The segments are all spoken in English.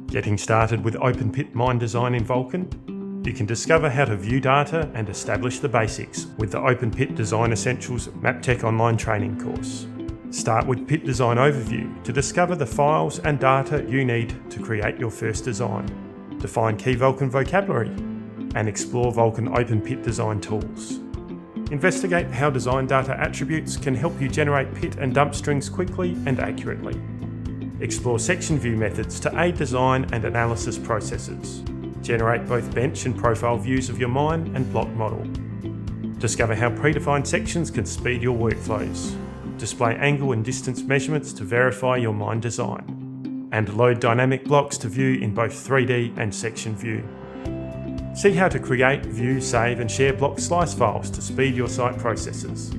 Getting started with open pit mine design in Vulcan? You can discover how to view data and establish the basics with the Open Pit Design Essentials Maptek online training course. Start with Pit Design Overview to discover the files and data you need to create your first design. Define key Vulcan vocabulary and explore Vulcan open pit design tools. Investigate how design data attributes can help you generate pit and dump strings quickly and accurately. Explore section view methods to aid design and analysis processes. Generate both bench and profile views of your mine and block model. Discover how predefined sections can speed your workflows. Display angle and distance measurements to verify your mine design. And load dynamic blocks to view in both 3D and section view. See how to create, view, save and share block slice files to speed your site processes.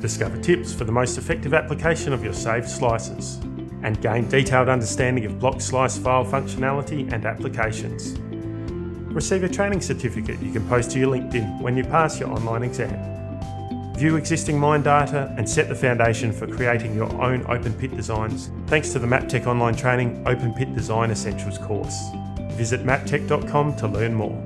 Discover tips for the most effective application of your saved slices. And gain detailed understanding of block slice file functionality and applications. Receive a training certificate you can post to your LinkedIn when you pass your online exam. View existing mine data and set the foundation for creating your own open pit designs thanks to the Maptek online training Open Pit Design Essentials course. Visit maptek.com to learn more.